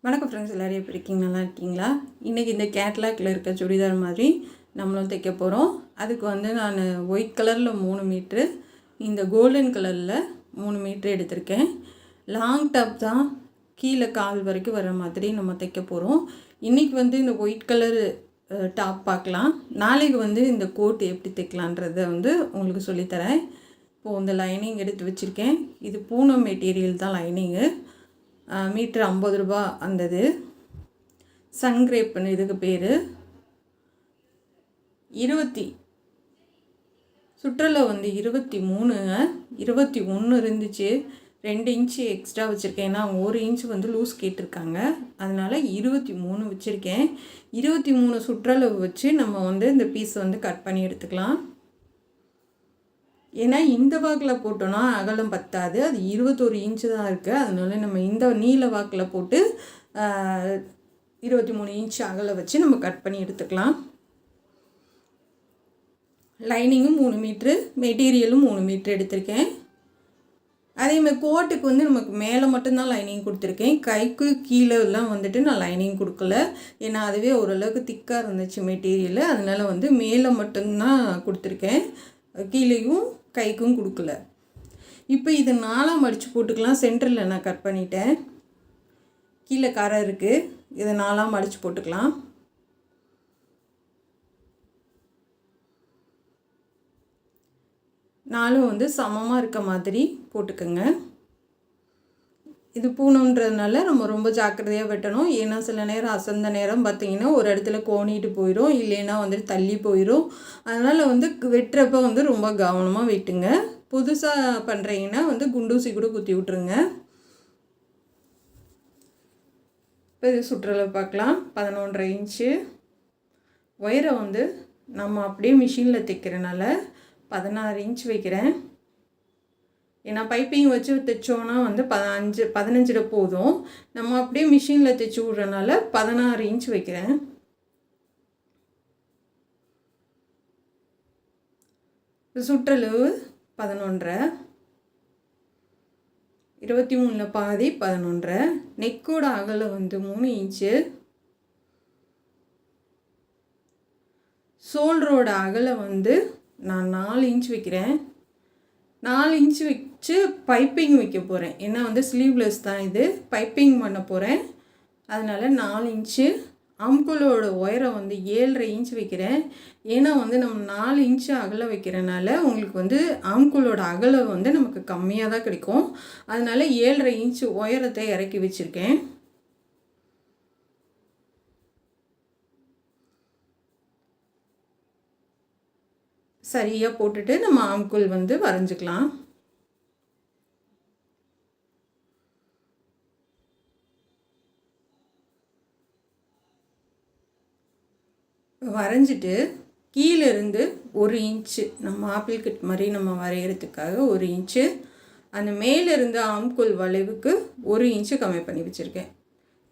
வணக்கம் ஃப்ரெண்ட்ஸ், எல்லோரும் எப்படி இருக்கீங்க? நல்லா இருக்கீங்களா? இன்றைக்கி இந்த கேட்லாகில் இருக்க சுடிதார் மாதிரி நம்மளும் தைக்க போகிறோம். அதுக்கு வந்து நான் ஒயிட் கலரில் 3 மீட்ரு, இந்த கோல்டன் கலரில் 3 மீட்ரு எடுத்திருக்கேன். லாங் டாப் தான், கீழே கால் வரைக்கும் வர மாதிரி நம்ம தைக்க போகிறோம். இன்றைக்கி வந்து இந்த ஒயிட் கலரு டாப் பார்க்கலாம். நாளைக்கு வந்து இந்த கோட் எப்படி தைக்கலான்றதை வந்து உங்களுக்கு சொல்லித்தரேன். இப்போது இந்த லைனிங் எடுத்து வச்சுருக்கேன். இது பூனம் மெட்டீரியல் தான் லைனிங்கு. மீட்ரு 50 ரூபா அந்தது. சன்கிரேப்னு இதுக்கு பேர். 20 சுற்றளவு வந்து 23ங்க. 21 இருந்துச்சு. 2 இன்ச்சு எக்ஸ்ட்ரா வச்சுருக்கேன். ஏன்னா 1 இன்ச்சு வந்து லூஸ் கேட்டிருக்காங்க. அதனால் 23 வச்சுருக்கேன். 23 சுற்றளவு வச்சு நம்ம வந்து இந்த பீஸ் வந்து கட் பண்ணி எடுத்துக்கலாம். ஏன்னா இந்த வாக்கில் போட்டோன்னா அகலம் பத்தாது. அது 21 இன்ச்சு தான் இருக்குது. அதனால நம்ம இந்த நீல வாக்கில் போட்டு 23 இன்ச்சு அகலம் வச்சு நம்ம கட் பண்ணி எடுத்துக்கலாம். லைனிங்கும் 3 மீட்ரு, மெட்டீரியலும் 3 மீட்ரு எடுத்திருக்கேன். அதேமாதிரி கோட்டுக்கு வந்து நமக்கு மேலே மட்டும்தான் லைனிங் கொடுத்துருக்கேன். கைக்கு கீழெல்லாம் வந்துட்டு நான் லைனிங் கொடுக்கல. ஏன்னா அதுவே ஓரளவுக்கு திக்காக இருந்துச்சு மெட்டீரியல். அதனால் வந்து மேலே மட்டும்தான் கொடுத்துருக்கேன். கீழேயும் கைக்கும் கொடுக்கல. இப்போ இது 4ஆக மடித்து போட்டுக்கலாம். சென்டரில் நான் கட் பண்ணிட்டேன். கீழே கரை இருக்குது. இதை 4ஆக மடித்து போட்டுக்கலாம். நாலும் வந்து சமமாக இருக்க மாதிரி போட்டுக்கோங்க. இது பூணுன்றதுனால நம்ம ரொம்ப ஜாக்கிரதையாக வெட்டணும். ஏன்னா சில நேரம் அசந்த நேரம் பார்த்திங்கன்னா ஒரு இடத்துல கோணிட்டு போயிடும், இல்லைன்னா வந்துட்டு தள்ளி போயிடும். அதனால் வந்து வெட்டுறப்ப வந்து ரொம்ப கவனமாக வெட்டுங்க. புதுசாக பண்ணுறீங்கன்னா வந்து குண்டூசி கூட குத்தி விட்ருங்க. இப்போ இது சுற்றளவு பார்க்கலாம். 11.5 இன்ச்சு. ஒயரை வந்து நம்ம அப்படியே மிஷினில் தைக்கிறனால 16 இன்ச் வைக்கிறேன். ஏன்னா பைப்பிங் வச்சு தைச்சோன்னா வந்து 15 போதும். நம்ம அப்படியே மிஷினில் தைச்சி விட்றனால 16 இன்ச் வைக்கிறேன். சுற்றளவு 11.5, 23 பாதி 11.5. நெக்கோட அகலம் வந்து 3 இன்ச்சு. ஷோல்டரோட அகலம் வந்து நான் 4 இன்ச் வைக்கிறேன். 4 இன்ச்சு வச்சு பைப்பிங் வைக்க போகிறேன். ஏன்னா வந்து ஸ்லீவ்லெஸ் தான், இது பைப்பிங் பண்ண போகிறேன். அதனால் 4 இன்ச்சு. ஆம்கோலோட ஒயரை வந்து 7.5 இன்ச் வைக்கிறேன். ஏன்னா வந்து நம்ம 4 இன்ச்சு அகலம் வைக்கிறனால உங்களுக்கு வந்து ஆம்கோலோட அகலம் வந்து நமக்கு கம்மியாக தான் கிடைக்கும். அதனால் 7.5 இன்ச்சு ஒயரத்தை இறக்கி வச்சுருக்கேன். சரியாக போட்டுட்டு நம்ம ஆம்கோல் வந்து வரைஞ்சிக்கலாம். வரைஞ்சிட்டு கீழே இருந்து 1 இன்ச்சு நம்ம ஆப்பிள் கட் மாதிரி நம்ம வரைகிறதுக்காக 1 இன்ச்சு, அந்த மேலேருந்து ஆம்கோல் வளைவுக்கு 1 இன்ச்சு கம்மி பண்ணி வச்சுருக்கேன்.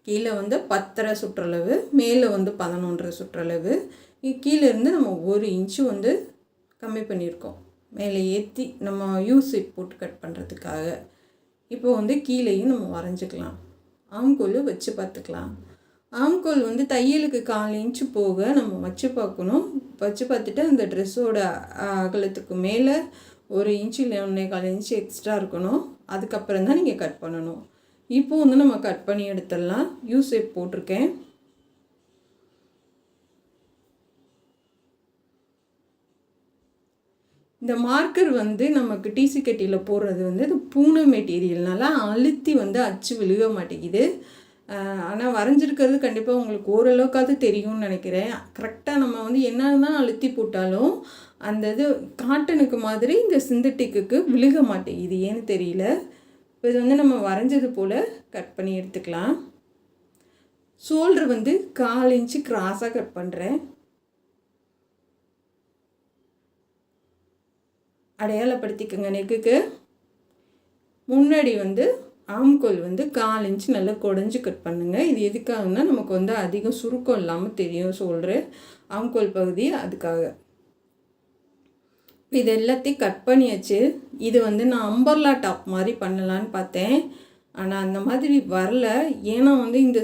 கீழே வந்து 10.5 சுற்றளவு, மேலே வந்து 11.5 சுற்றளவு. கீழேருந்து நம்ம 1 இன்ச்சு வந்து கம்மி பண்ணியிருக்கோம். மேலே ஏற்றி நம்ம யூசிப் போட்டு கட் பண்ணுறதுக்காக. இப்போ வந்து கீழேயும் நம்ம வரைஞ்சிக்கலாம். ஆம்கோல் வச்சு பார்த்துக்கலாம். ஆம்கோல் வந்து தையலுக்கு 4 இன்ச்சு போக நம்ம வச்சு பார்க்கணும். வச்சு பார்த்துட்டு அந்த ட்ரெஸ்ஸோட அகலத்துக்கு மேலே 1 இன்ச்சு இல்லை 1.25 இன்ச்சு எக்ஸ்ட்ரா இருக்கணும். அதுக்கப்புறம் தான் நீங்கள் கட் பண்ணணும். இப்போ வந்து நம்ம கட் பண்ணி எடுத்துடலாம். யூசேப் போட்டிருக்கேன். இந்த மார்க்கர் வந்து நமக்கு டிசி கட்டியில் போடுறது வந்து இது பூனை மெட்டீரியல்னால அழுத்தி வந்து அச்சு விழுக மாட்டேங்குது. ஆனால் வரைஞ்சிருக்கிறது கண்டிப்பாக உங்களுக்கு ஓரளவுக்காவது தெரியும்னு நினைக்கிறேன். கரெக்டாக நம்ம வந்து என்ன தான் அழுத்தி போட்டாலும் அந்த இது காட்டனுக்கு மாதிரி இந்த சிந்தட்டிக்கு விழுக மாட்டேங்குது, ஏன்னு தெரியல. இப்போ இது வந்து நம்ம வரைஞ்சது போல் கட் பண்ணி எடுத்துக்கலாம். ஷோல்டர் வந்து 4 இன்ச்சு கிராஸாக கட் பண்ணுறேன். அடையாளப்படுத்திக்கோங்க. நெக்குக்கு முன்னாடி வந்து ஆம்கோல் வந்து 4 இன்ச்சு நல்லா குடஞ்சி கட் பண்ணுங்கள். இது எதுக்காகனா நமக்கு வந்து அதிகம் சுருக்கம் இல்லாமல் தெரியும் ஷோல்டரு, ஆம்கோல் பகுதி, அதுக்காக. இது எல்லாத்தையும் கட் பண்ணியாச்சு. இது வந்து நான் அம்பர்லா டாப் மாதிரி பண்ணலான்னு பார்த்தேன். ஆனால் அந்த மாதிரி வரல. ஏன்னா வந்து இந்த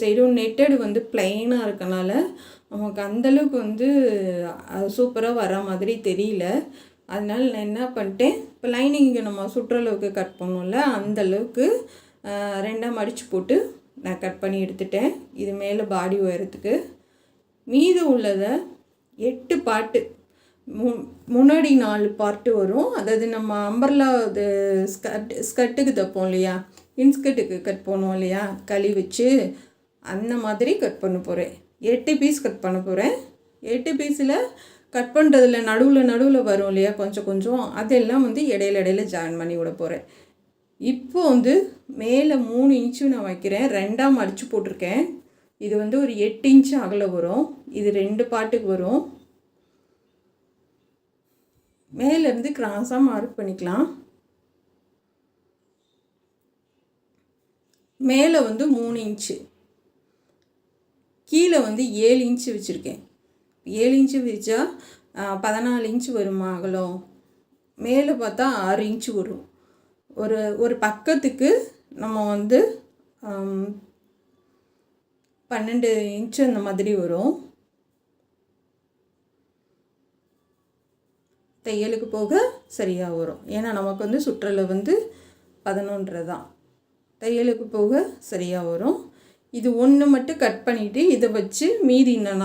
சைடும் நெட்டடு வந்து பிளைனாக இருக்கனால நமக்கு அந்தளவுக்கு வந்து சூப்பராக வர மாதிரி தெரியல. அதனால் நான் என்ன பண்ணிட்டேன், இப்போ லைனிங்கு நம்ம சுற்றளவுக்கு கட் பண்ணோம்ல, அந்தளவுக்கு 2ஆக மடித்து போட்டு நான் கட் பண்ணி எடுத்துட்டேன். இது மேலே பாடி உயரத்துக்கு. மீதம் உள்ளதை 8 பார்ட்டு, முன்னாடி 4 பார்ட்டு வரும். அதாவது நம்ம அம்பர்லா இது ஸ்கர்ட்டுக்கு தைப்போம் இல்லையா, இன்ஸ்கர்ட்டுக்கு கட் பண்ணுவோம் இல்லையா, களி வச்சு, அந்த மாதிரி கட் பண்ண போகிறேன். 8 பீஸ் கட் பண்ண போகிறேன். 8 பீஸில் கட் பண்ணுறதுல நடுவில் வரும் இல்லையா கொஞ்சம் கொஞ்சம், அதெல்லாம் வந்து இடையில ஜாயின் பண்ணி விட போகிறேன். இப்போ வந்து மேலே 3 இன்ச்சு நான் வைக்கிறேன். 2ஆக மடித்து போட்டிருக்கேன். இது வந்து ஒரு 8 இன்ச்சு அகலம் வரும். இது 2 பார்ட்டுக்கு வரும். மேலேருந்து கிராஸாக மார்க் பண்ணிக்கலாம். மேலே வந்து 3 இன்ச்சு, கீழே வந்து 7 இன்ச்சு வச்சுருக்கேன். 7 இன்ச்சு வச்சா 14 இன்ச்சு வருமா அகலம். மேலே பார்த்தா 6 இன்ச்சு வரும். ஒரு பக்கத்துக்கு நம்ம வந்து 12 இன்ச்சு அந்த மாதிரி வரும். தையலுக்கு போக சரியாக வரும். ஏன்னா நமக்கு வந்து சுற்றளவு வந்து 11 தான். தையலுக்கு போக சரியாக வரும். இது ஒன்று மட்டும் கட் பண்ணிவிட்டு இதை வச்சு மீதி இன்னும்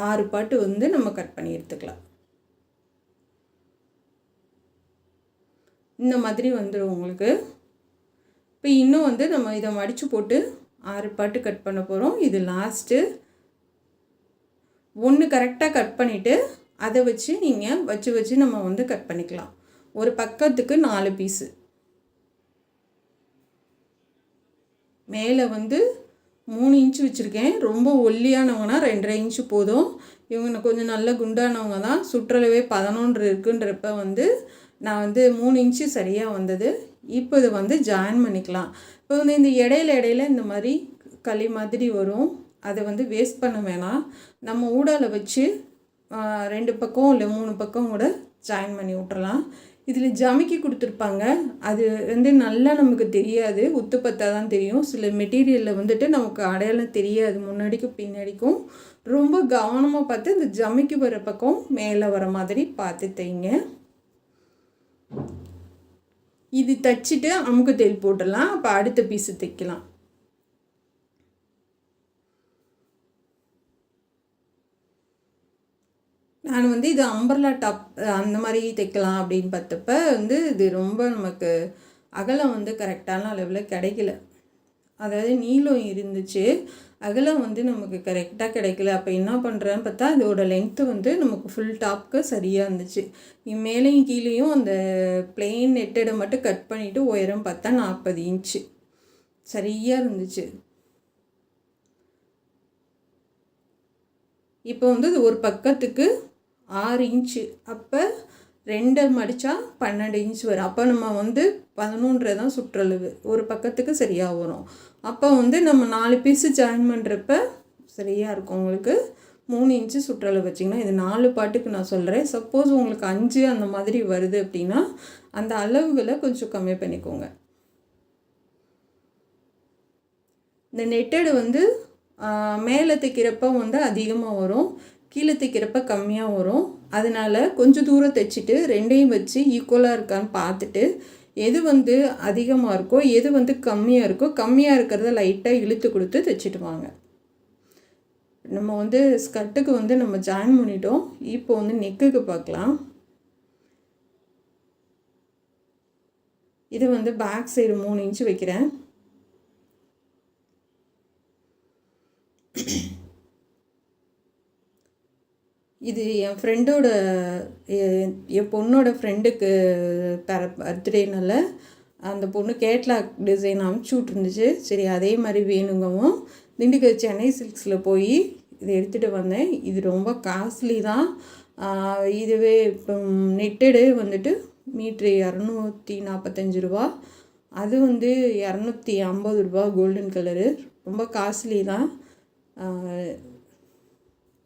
6 பாட்டு வந்து நம்ம கட் பண்ணி எடுத்துக்கலாம். இந்த மாதிரி வந்துடும் உங்களுக்கு. இப்போ இன்னும் வந்து நம்ம இதை மடித்து போட்டு 6 பாட்டு கட் பண்ண போகிறோம். இது லாஸ்ட்டு. ஒன்று கரெக்டாக கட் பண்ணிவிட்டு அதை வச்சு நீங்கள் வச்சு நம்ம வந்து கட் பண்ணிக்கலாம். ஒரு பக்கத்துக்கு 4 பீஸு. மேலே வந்து 3 இன்ச்சு வச்சுருக்கேன். ரொம்ப ஒல்லியானவங்கன்னா 2.5 இன்ச்சு போதும். இவங்க கொஞ்சம் நல்ல குண்டானவங்க தான். சுற்றளவே 11 இருக்குன்றப்ப வந்து நான் வந்து 3 இன்ச்சு சரியாக வந்தது. இப்போ இதை வந்து ஜாயின் பண்ணிக்கலாம். இப்போ வந்து இந்த இடையில இந்த மாதிரி களி மாதிரி வரும். அதை வந்து வேஸ்ட் பண்ண வேணாம். நம்ம ஊடால வச்சு 2 பக்கம் இல்லை 3 பக்கம் கூட ஜாயின் பண்ணி விட்டுறலாம். இதில் ஜமிக்கி கொடுத்துருப்பாங்க. அது வந்து நல்லா நமக்கு தெரியாது, உத்து பார்த்தா தான் தெரியும். சில மெட்டீரியலில் வந்துட்டு நமக்கு அடையாளம் தெரியாது, முன்னாடிக்கும் பின்னாடிக்கும். ரொம்ப கவனமாக பார்த்து இந்த ஜமிக்கி வர பக்கம் மேலே வர மாதிரி பார்த்து தைங்க. இது தைச்சிட்டு அமுக்கு தையல் போட்டுடலாம். அப்போ அடுத்த பீஸு தைக்கலாம். நான் வந்து இது அம்பர்லா டாப் அந்த மாதிரி தைக்கலாம் அப்படின்னு பார்த்தப்ப வந்து இது ரொம்ப நமக்கு அகலம் வந்து கரெக்டான அளவில் கிடைக்கல. அதாவது நீளம் இருந்துச்சு, அகலம் வந்து நமக்கு கரெக்டாக கிடைக்கல. அப்போ என்ன பண்ணுறேன்னு பார்த்தா இதோட லென்த்து வந்து நமக்கு ஃபுல் டாப்க்கு சரியாக இருந்துச்சு. மேலேயும் கீழேயும் அந்த பிளெயின் நெட்டடை மட்டும் கட் பண்ணிவிட்டு உயரம் பார்த்தா 40 இன்ச்சு சரியாக இருந்துச்சு. இப்போ வந்து இது ஒரு பக்கத்துக்கு 6 இன்ச்சு. அப்போ 2 மடித்தா 12 இன்ச் வரும். அப்போ நம்ம வந்து 11 தான் சுற்றளவு. ஒரு பக்கத்துக்கு சரியாக வரும். அப்போ வந்து நம்ம 4 பீஸு ஜாயின் பண்ணுறப்ப சரியாக இருக்கும். உங்களுக்கு 3 இன்ச்சு சுற்றளவு வச்சிங்கன்னா, இது 4 பாட்டுக்கு நான் சொல்கிறேன். சப்போஸ் உங்களுக்கு 5 அந்த மாதிரி வருது அப்படின்னா அந்த அளவுகளை கொஞ்சம் கம்மி பண்ணிக்கோங்க. இந்த நெட்டடு வந்து மேலே தைக்கிறப்ப வந்து அதிகமாக வரும், கீழே தைக்கிறப்ப கம்மியாக வரும். அதனால் கொஞ்சம் தூரம் தைச்சிட்டு 2ஐயும் வச்சு ஈக்குவலாக இருக்கான்னு பார்த்துட்டு எது வந்து அதிகமாக இருக்கோ எது வந்து கம்மியாக இருக்கோ, கம்மியாக இருக்கிறத லைட்டாக இழுத்து கொடுத்து தைச்சிட்டு வாங்க. நம்ம வந்து ஸ்கர்ட்டுக்கு வந்து நம்ம ஜாயின் பண்ணிட்டோம். இப்போ வந்து நெக்குக்கு பார்க்கலாம். இது வந்து பேக் சைடு 3 இன்ச்சு வைக்கிறேன். இது என் ஃப்ரெண்டோட என் பொண்ணோட ஃப்ரெண்டுக்கு பர்த்டேனால அந்த பொண்ணு கேட்லாக் டிசைன் அனுப்பிச்சி விட்ருந்துச்சு. சரி அதே மாதிரி வேணுங்கவும் திண்டுக்கல் சென்னை சில்க்ஸில் போய் இதை எடுத்துகிட்டு வந்தேன். இது ரொம்ப காஸ்ட்லி தான். இதுவே இப்போ நெட்டடு வந்துட்டு மீட்ரு 245 ரூபா, அது வந்து 250 ரூபா கோல்டன் கலரு. ரொம்ப காஸ்ட்லி தான்.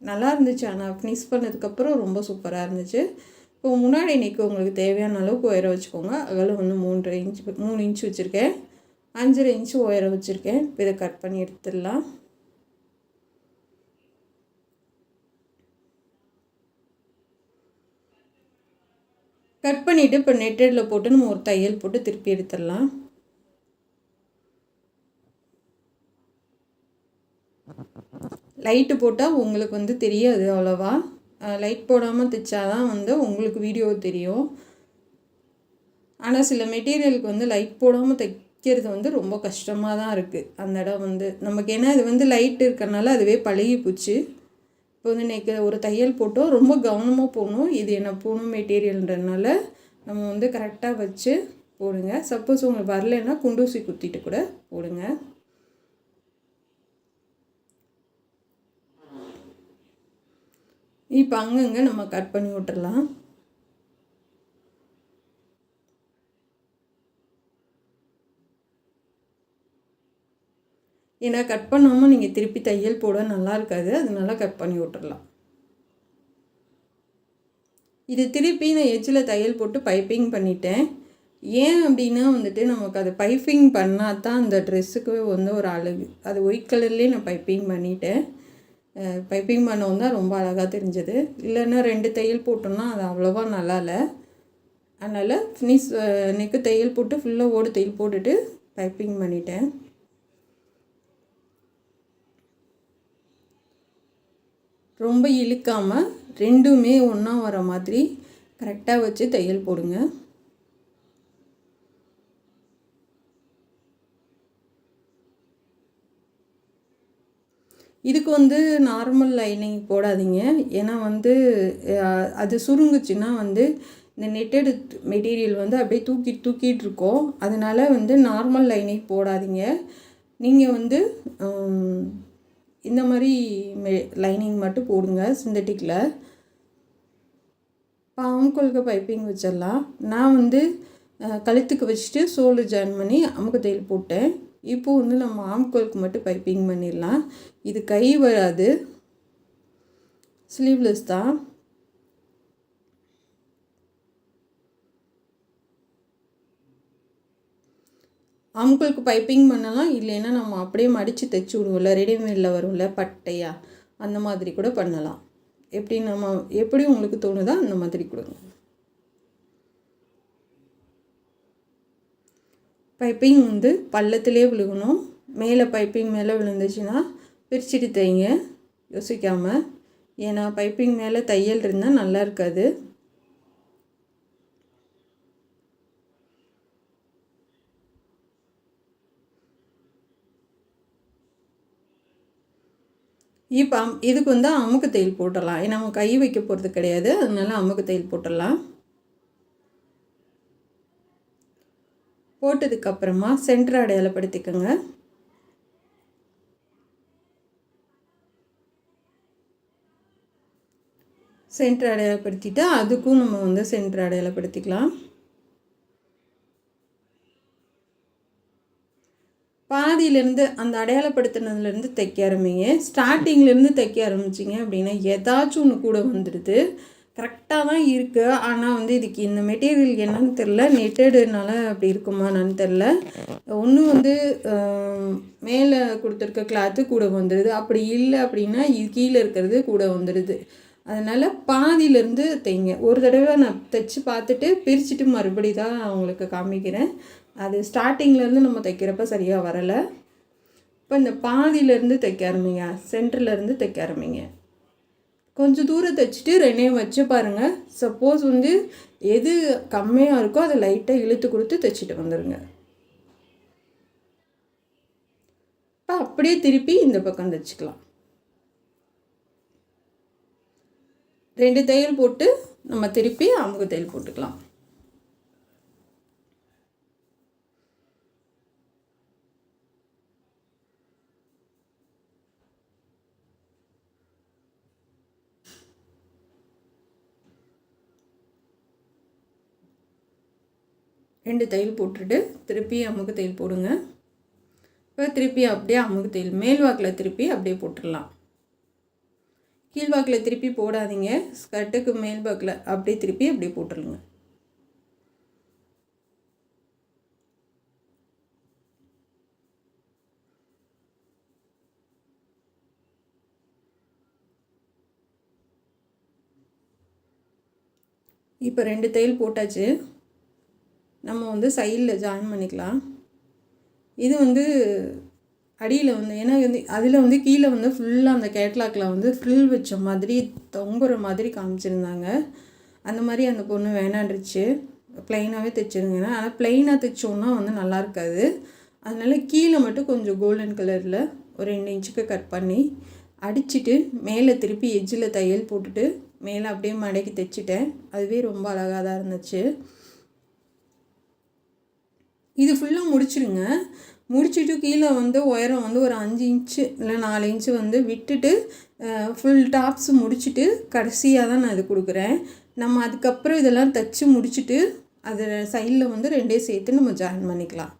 நல்லா இருந்துச்சு. ஆனால் ஃபினிஷ் பண்ணதுக்கப்புறம் ரொம்ப சூப்பராக இருந்துச்சு. இப்போ முன்னாடி நெக்கு உங்களுக்கு தேவையான அளவுக்கு உயரம் வச்சுக்கோங்க. அகலம் வந்து 3 இன்ச்சு வச்சுருக்கேன். 5.5 இன்ச்சு உயரம் வச்சுருக்கேன். இப்போ இதை கட் பண்ணி எடுத்துடலாம். கட் பண்ணிவிட்டு இப்போ நெட்டடில் போட்டு நம்ம ஒரு தையல் போட்டு திருப்பி எடுத்துடலாம். லைட்டு போட்டால் உங்களுக்கு தெரியாது அவ்வளோவா. லைட் போடாமல் தைச்சாதான் உங்களுக்கு வீடியோ தெரியும். ஆனால் சில மெட்டீரியலுக்கு லைட் போடாமல் தைக்கிறது ரொம்ப கஷ்டமாக தான் இருக்குது. அந்த இடம் நமக்கு ஏன்னா இது லைட் இருக்கிறனால அதுவே பழகி போச்சு. இப்போ இன்றைக்கி ஒரு தையல் போட்டோம், ரொம்ப கவனமாக போகணும். இது என்ன பூணும் மெட்டீரியல்ன்றதுனால நம்ம கரெக்டாக வச்சு போடுங்க. சப்போஸ் உங்களுக்கு வரலைன்னா குண்டூசி குத்திட்டு கூட போடுங்க. இப்போ அங்கங்கே நம்ம கட் பண்ணி விட்டுறலாம். ஏன்னா கட் பண்ணாமல் நீங்கள் திருப்பி தையல் போட நல்லா இருக்காது, அதனால கட் பண்ணி விட்டுறலாம். இது திருப்பி நான் எட்ஜில் தையல் போட்டு பைப்பிங் பண்ணிட்டேன். ஏன் அப்படின்னா நமக்கு அது பைப்பிங் பண்ணால் தான் அந்த ட்ரெஸ்ஸுக்கு ஒரு அழகு. அது ஒயிட் கலர்லேயே நான் பைப்பிங் பண்ணிட்டேன். பைப்பிங் பண்ணவும் தான் ரொம்ப அழகாக தெரிஞ்சது. இல்லைன்னா 2 தையல் போட்டோம்னா அது அவ்வளோவா நல்லா இல்லை. அதனால் நெக்கு தையல் போட்டு ஃபுல்லாக ஓடு தையல் போட்டுட்டு பைப்பிங் பண்ணிட்டேன். ரொம்ப இழுக்காமல் ரெண்டுமே ஒன்றா வர மாதிரி கரெக்டாக வச்சு தையல் போடுங்க. இதுக்கு நார்மல் லைனிங் போடாதீங்க. ஏன்னா அது சுருங்குச்சுன்னா இந்த நெட்டட் மெட்டீரியல் அப்படியே தூக்கிட்டு இருக்கோம். அதனால் நார்மல் லைனிங் போடாதீங்க. நீங்கள் இந்த மாதிரி லைனிங் மட்டும் போடுங்க சிந்தட்டிக்கில். ஆம்கோலுக்கு பைப்பிங் வச்சிடலாம். நான் கழுத்துக்கு வச்சுட்டு சோலு ஜாயின் பண்ணி அமுக்கு தையல் போட்டேன். இப்போது நம்ம ஆம்கோலுக்கு மட்டும் பைப்பிங் பண்ணிடலாம். இது கை வராது, ஸ்லீவ்லெஸ் தான். ஆம்கோலுக்கு பைப்பிங் பண்ணலாம், இல்லைன்னா நம்ம அப்படியே மடித்து தைச்சி விடுவோம்ல, ரெடிமேடில் வரும்ல பட்டையா, அந்த மாதிரி கூட பண்ணலாம். எப்படி உங்களுக்கு தோணுதோ அந்த மாதிரி கொடுங்க. பைப்பிங் பள்ளத்திலே விழுகணும். மேலே பைப்பிங் மேலே விழுந்துச்சுன்னா பிரிச்சுட்டு தைங்க யோசிக்காமல். ஏன்னா பைப்பிங் மேலே தையல் இருந்தால் நல்லா இருக்காது. இப்போ இதுக்கு அமுக்கு தையல் போட்டுடலாம். ஏன்னா நம்ம கை வைக்க போகிறது கிடையாது, அதனால அமுக்கு தையல் போட்டுடலாம். போட்டதுக்கப்புறமா சென்டர் அடையாளப்படுத்திக்கோங்க. சென்டர் அடையாளப்படுத்திட்டு அதுக்கும் நம்ம சென்டர் அடையாளப்படுத்திக்கலாம். பாதியிலேருந்து அந்த அடையாளப்படுத்தினதுலேருந்து தைக்க ஆரம்பிங்க. ஸ்டார்டிங்லேருந்து தைக்க ஆரம்பிச்சிங்க அப்படின்னா ஏதாச்சும் ஒன்று கூட வந்துடுது. கரெக்டாக தான் இருக்குது, ஆனால் இதுக்கு இந்த மெட்டீரியல் என்னன்னு தெரில, நெட்டடுனால அப்படி இருக்குமா என்னன்னு தெரில. ஒன்று மேலே கொடுத்துருக்க கிளாத்து கூட வந்துடுது, அப்படி இல்லை அப்படின்னா இது கீழே இருக்கிறது கூட வந்துடுது. அதனால் பாதியிலேருந்து தைங்க. ஒரு தடவை நான் தைச்சி பார்த்துட்டு பிரிச்சுட்டு மறுபடி தான் அவங்களுக்கு காமிக்கிறேன். அது ஸ்டார்டிங்லேருந்து நம்ம தைக்கிறப்ப சரியாக வரலை. இப்போ இந்த பாதியிலேருந்து தைக்க ஆரம்பிங்க, சென்டர்லேருந்து தைக்க ஆரம்பிங்க. கொஞ்சம் தூரம் தைச்சிட்டு ரெண்டையும் வச்சு பாருங்கள். சப்போஸ் எது கம்மியாக இருக்கோ அதை லைட்டாக இழுத்து கொடுத்து தைச்சிட்டு வந்துடுங்க. இப்போ அப்படியே திருப்பி இந்த பக்கம் தைச்சிக்கலாம். 2 தையல் போட்டு நம்ம திருப்பி அமுக்கு தையல் போட்டுக்கலாம். ரெண்டு தையல் போட்டுட்டு திருப்பி அமுக்கு தையல் போடுங்க. இப்போ திருப்பி அப்படியே அமுக்கு தையல் மேல் வாக்கில் திருப்பி அப்படியே போட்டுடலாம். கீழ்வாக்கில் திருப்பி போடாதீங்க, ஸ்கர்ட்டுக்கு மேல் வாக்கில் அப்படியே திருப்பி அப்படியே போட்டுருங்க. இப்போ 2 தையல் போட்டாச்சு. நம்ம வந்து சைடில் ஜாயின் பண்ணிக்கலாம். இது வந்து அடியில் வந்து ஏன்னா வந்து அதில் வந்து கீழே வந்து ஃபுல்லாக அந்த கேட்லாகில் வந்து ஃப்ரில் வச்ச மாதிரி தொங்குற மாதிரி காமிச்சிருந்தாங்க. அந்த மாதிரி அந்த பொண்ணு வேணான்றுச்சு, ப்ளைனாகவே தைச்சிருங்கன்னா. ஆனால் ப்ளைனாக தைச்சோன்னா வந்து நல்லா இருக்காது. அதனால் கீழே மட்டும் கொஞ்சம் கோல்டன் கலரில் ஒரு 2 இன்ச்சுக்கு கட் பண்ணி அடிச்சுட்டு மேலே திருப்பி எட்ஜில் தையல் போட்டுட்டு மேலே அப்படியே மடக்கி தைச்சிட்டேன். அதுவே ரொம்ப அழகாக தான் இருந்துச்சு. இது ஃபுல்லாக முடிச்சிடுங்க. முடிச்சுட்டு கீழே வந்து உயரம் வந்து ஒரு 5 இன்ச்சு இல்லை 4 இன்ச்சு வந்து விட்டுட்டு ஃபுல் டாப்ஸ் முடிச்சுட்டு கடைசியாக தான் நான் இது கொடுக்குறேன். நம்ம அதுக்கப்புறம் இதெல்லாம் தைச்சி முடிச்சுட்டு அது சைடில் வந்து 2 சேர்த்து நம்ம ஜாயின் பண்ணிக்கலாம்.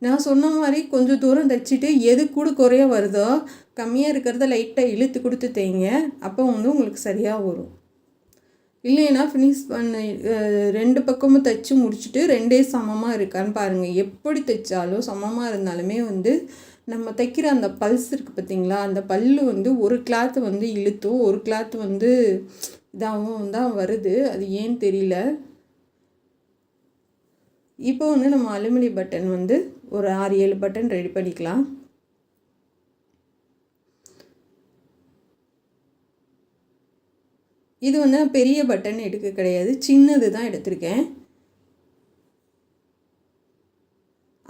நான் சொன்ன மாதிரி கொஞ்சம் தூரம் தைச்சிட்டு எது கூட குறைய வருதோ கம்மியாக இருக்கிறத லைட்டாக இழுத்து கொடுத்து தைங்க. அப்போ வந்து உங்களுக்கு சரியாக வரும். இல்லைன்னா ஃபினிஷ் பண்ண 2 பக்கமும் தைச்சி முடிச்சுட்டு 2 சமமாக இருக்கான்னு பாருங்கள். எப்படி தைச்சாலும் சமமாக இருந்தாலுமே வந்து நம்ம தைக்கிற அந்த பல்ஸ் இருக்குது பார்த்திங்களா, அந்த பல்லு வந்து ஒரு கிளாத்து வந்து இழுத்தும் ஒரு கிளாத்து வந்து இதாகவும் தான் வருது. அது ஏன்னு தெரியல. இப்போ வந்து நம்ம அலுமினி பட்டன் வந்து ஒரு 6-7 பட்டன் ரெடி பண்ணிக்கலாம். இது வந்து பெரிய பட்டன் எடுக்க கிடையாது, சின்னது தான் எடுத்திருக்கேன்.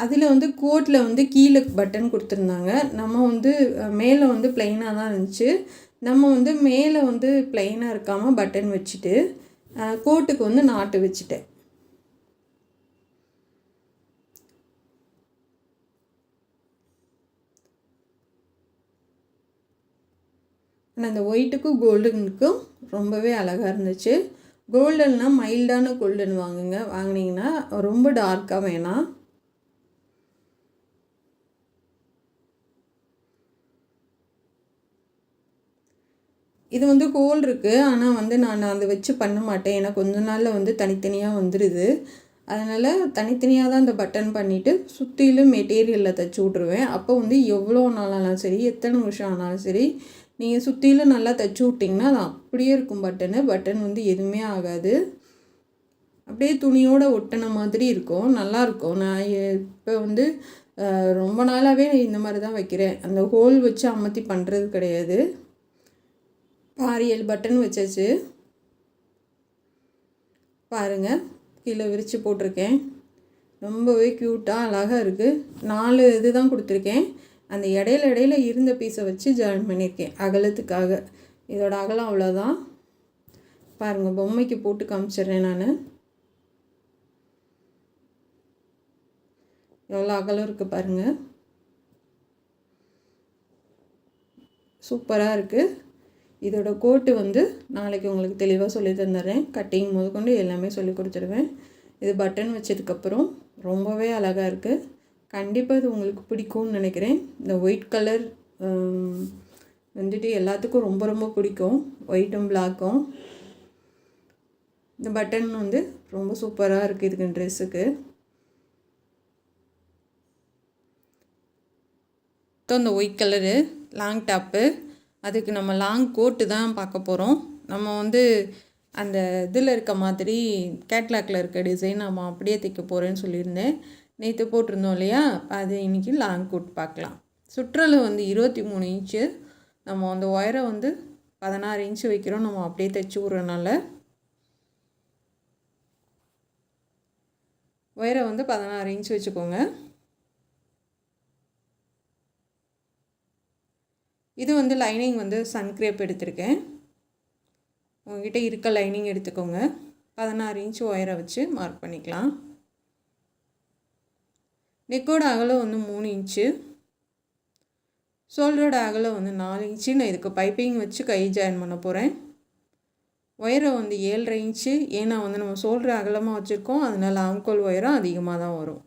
அதில் வந்து கோட்டில் வந்து கீழே பட்டன் கொடுத்துருந்தாங்க. நம்ம வந்து மேலே வந்து ப்ளைனாக தான் இருந்துச்சு. நம்ம வந்து மேலே வந்து ப்ளைனாக இருக்காமல் பட்டன் வச்சுட்டு கோட்டுக்கு வந்து நாட்டு வச்சுட்டேன். ஆனால் அந்த ஒயிட்டுக்கும் கோல்டனுக்கும் ரொம்பவே அழகாக இருந்துச்சு. கோல்டன்னா மைல்டான கோல்டன் வாங்கினீங்கன்னா ரொம்ப டார்க்காக வேணாம். இது வந்து ஹோல் இருக்குது, ஆனால் வந்து நான் அதை வச்சு பண்ண மாட்டேன். ஏன்னா கொஞ்ச நாளில் வந்து தனித்தனியாக வந்துடுது. அதனால் தனித்தனியாக தான் இந்த பட்டன் பண்ணிவிட்டு சுற்றிலும் மெட்டீரியலில் தைச்சி விட்ருவேன். அப்போ வந்து எவ்வளோ நாளானாலும் சரி, எத்தனை வருஷம் ஆனாலும் சரி, நீங்கள் சுற்றிலும் நல்லா தைச்சி விட்டிங்கன்னா அது அப்படியே இருக்கும். பட்டன் வந்து எதுவுமே ஆகாது. அப்படியே துணியோடு ஒட்டின மாதிரி இருக்கும், நல்லாயிருக்கும். நான் இப்போ வந்து ரொம்ப நாளாகவே இந்த மாதிரி தான் வைக்கிறேன். அந்த ஹோல் வச்சு அமர்த்தி பண்ணுறது கிடையாது. 6-7 பட்டன் வச்சாச்சு பாருங்கள். கீழே விரித்து போட்டிருக்கேன். ரொம்பவே க்யூட்டாக அழகாக இருக்குது. 4 இது தான் கொடுத்துருக்கேன். அந்த இடையில இருந்த பீஸை வச்சு ஜாயின் பண்ணியிருக்கேன் அகலத்துக்காக. இதோட அகலம் அவ்வளோதான். பாருங்கள், பொம்மைக்கு போட்டு காமிச்சிட்றேன் நான். எவ்வளோ அகலம் இருக்குது பாருங்கள். சூப்பராக இருக்குது. இதோட கோட்டு வந்து நாளைக்கு உங்களுக்கு தெளிவாக சொல்லி தந்துடுறேன். கட்டிங் முதற்கொண்டு எல்லாமே சொல்லி கொடுத்துருவேன். இது பட்டன் வச்சதுக்கப்புறம் ரொம்பவே அழகாக இருக்குது. கண்டிப்பாக இது உங்களுக்கு பிடிக்கும்னு நினைக்கிறேன். இந்த ஒயிட் கலர் வந்துட்டு எல்லாத்துக்கும் ரொம்ப ரொம்ப பிடிக்கும், ஒயிட்டும் பிளாக்கும். இந்த பட்டன் வந்து ரொம்ப சூப்பராக இருக்குது இதுக்கு ட்ரெஸ்ஸுக்கு. இந்த ஒயிட் கலரு லாங் டாப்பு, அதுக்கு நம்ம லாங் கோட்டு தான் பார்க்க போகிறோம். நம்ம வந்து அந்த இதில் இருக்க மாதிரி கேட்லாகில் இருக்க டிசைன் நம்ம அப்படியே தைக்க போகிறேன்னு சொல்லியிருந்தேன். நேற்று போட்டிருந்தோம் இல்லையா, அது இன்றைக்கி லாங் கோட் பார்க்கலாம். சுற்றளவு வந்து 23 இன்ச்சு. நம்ம அந்த ஒயரை வந்து 16 இன்ச்சு வைக்கிறோம். நம்ம அப்படியே தைச்சி விட்றனால ஒயரை வந்து 16 இன்ச்சு வச்சுக்கோங்க. இது வந்து லைனிங் வந்து சன்க்ரேப் எடுத்திருக்கேன். உங்கள்கிட்ட இருக்க லைனிங் எடுத்துக்கோங்க. 16 இன்ச்சு ஒயரை வச்சு மார்க் பண்ணிக்கலாம். நெக்கோட அகலம் வந்து 3 இன்ச்சு, ஷோல்டரோட அகலம் வந்து 4 இன்ச்சு. நான் இதுக்கு பைப்பிங் வச்சு கை ஜாயின் பண்ண போகிறேன். ஒயரை வந்து 7.5 இன்ச்சு. ஏன்னா வந்து நம்ம ஷோல்டர் அகலமாக வச்சுருக்கோம், அதனால் ஆம்கோல் ஒயரும் அதிகமாக தான் வரும்.